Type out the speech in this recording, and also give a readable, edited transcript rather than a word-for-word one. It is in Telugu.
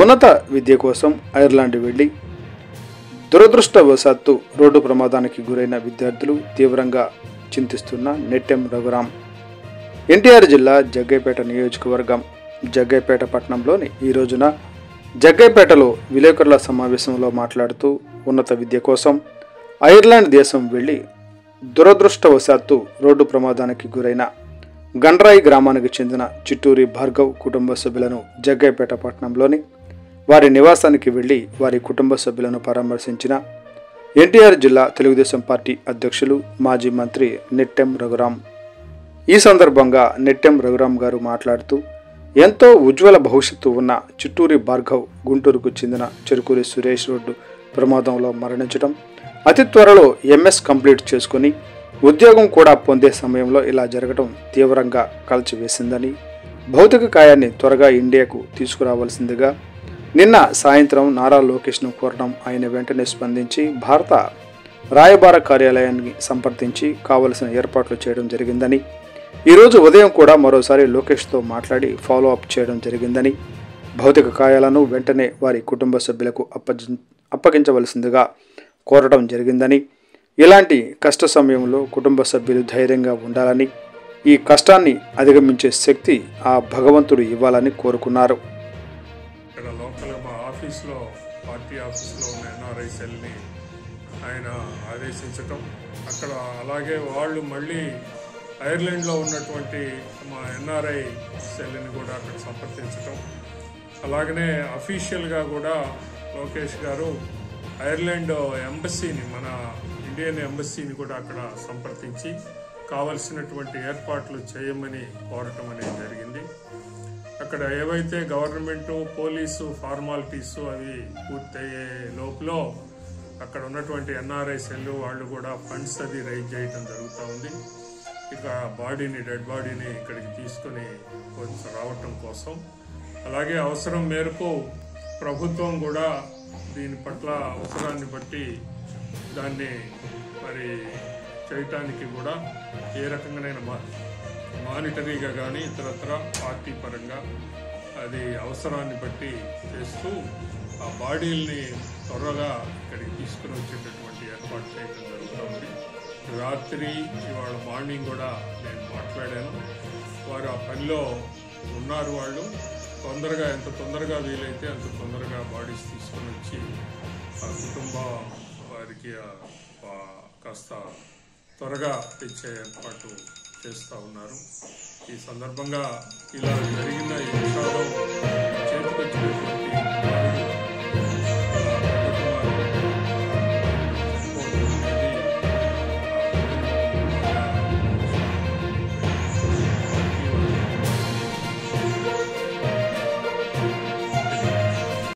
ఉన్నత విద్య కోసం ఐర్లాండ్ వెళ్లి దురదృష్టవశాత్తు రోడ్డు ప్రమాదానికి గురైన విద్యార్థులు తీవ్రంగా చింతిస్తున్న నెట్టెం రఘురాం. ఎన్టీఆర్ జిల్లా జగ్గైపేట నియోజకవర్గం జగ్గైపేట పట్టణంలోని ఈ రోజున జగ్గైపేటలో విలేకరుల సమావేశంలో మాట్లాడుతూ ఉన్నత విద్య కోసం ఐర్లాండ్ దేశం వెళ్లి దురదృష్టవశాత్తు రోడ్డు ప్రమాదానికి గురైన గండ్రాయి గ్రామానికి చెందిన చిట్టూరి భార్గవ్ కుటుంబ సభ్యులను జగ్గైపేట పట్టణంలోని వారి నివాసానికి వెళ్లి వారి కుటుంబ సభ్యులను పరామర్శించిన ఎన్టీఆర్ జిల్లా తెలుగుదేశం పార్టీ అధ్యక్షులు మాజీ మంత్రి నెట్టెం రఘురాం. ఈ సందర్భంగా నెట్టెం రఘురాం గారు మాట్లాడుతూ ఎంతో ఉజ్వల భవిష్యత్తు ఉన్న చిట్టూరి భార్గవ్ గుంటూరుకు చెందిన చెరుకూరి సురేష్ రోడ్డు ప్రమాదంలో మరణించడం, అతి త్వరలో ఎంఎస్ కంప్లీట్ చేసుకుని ఉద్యోగం కూడా పొందే సమయంలో ఇలా జరగడం తీవ్రంగా కలిచివేసిందని, భౌతిక కాయాన్ని త్వరగా ఇండియాకు తీసుకురావాల్సిందిగా నిన్న సాయంత్రం నారా లోకేష్ను కోరడం ఆయన వెంటనే స్పందించి భారత రాయబార కార్యాలయాన్ని సంప్రదించి కావలసిన ఏర్పాట్లు చేయడం జరిగిందని, ఈరోజు ఉదయం కూడా మరోసారి లోకేష్తో మాట్లాడి ఫాలో అప్ చేయడం జరిగిందని, భౌతిక కాయాలను వెంటనే వారి కుటుంబ సభ్యులకు అప్పగించవలసిందిగా కోరడం జరిగిందని, ఇలాంటి కష్ట సమయంలో కుటుంబ సభ్యులు ధైర్యంగా ఉండాలని, ఈ కష్టాన్ని అధిగమించే శక్తి ఆ భగవంతుడు ఇవ్వాలని కోరుకున్నారు. ఇక్కడ లోకల్ మా ఆఫీస్లో పార్టీ ఆఫీస్లో ఉన్న ఎన్ఆర్ఐ సెల్ని ఆయన ఆదేశించటం, అక్కడ అలాగే వాళ్ళు మళ్ళీ ఐర్లాండ్లో ఉన్నటువంటి మా ఎన్ఆర్ఐ సెల్ని కూడా అక్కడ సంప్రదించటం, అలాగనే అఫీషియల్గా కూడా లోకేష్ గారు ఐర్లాండ్ ఎంబసీని, మన ఇండియన్ ఎంబసీని కూడా అక్కడ సంప్రదించి కావలసినటువంటి ఏర్పాట్లు చేయమని కోరటం అనేది జరిగింది. అక్కడ ఏవైతే గవర్నమెంటు పోలీసు ఫార్మాలిటీసు అవి పూర్తయ్యే లోపల అక్కడ ఉన్నటువంటి ఎన్ఆర్ఐ సెల్ వాళ్ళు కూడా ఫండ్స్ అది రైజ్ చేయడం జరుగుతూ ఉంది. ఇక డెడ్ బాడీని ఇక్కడికి తీసుకొని రావటం కోసం, అలాగే అవసరం మేరకు ప్రభుత్వం కూడా దీని పట్ల అవసరాన్ని బట్టి దాన్ని మరి చేయటానికి కూడా ఏ రకంగానైనా మానిటరీగా కానీ ఇతరత్ర పార్టీ పరంగా అది అవసరాన్ని బట్టి చేస్తూ ఆ బాడీల్ని త్వరగా ఇక్కడికి తీసుకుని వచ్చేటటువంటి ఏర్పాటు చేయడం జరుగుతుంది. రాత్రి ఇవాళ మార్నింగ్ కూడా నేను మాట్లాడాను, వారు ఆ పనిలో ఉన్నారు. వాళ్ళు తొందరగా, ఎంత తొందరగా వీలైతే అంత తొందరగా బాడీస్ తీసుకొని వచ్చి ఆ కుటుంబం వారికి కాస్త త్వరగా తెచ్చే ఏర్పాటు చేస్తూ ఉన్నారు. ఈ సందర్భంగా ఇలా జరిగిన ఈ విషాదం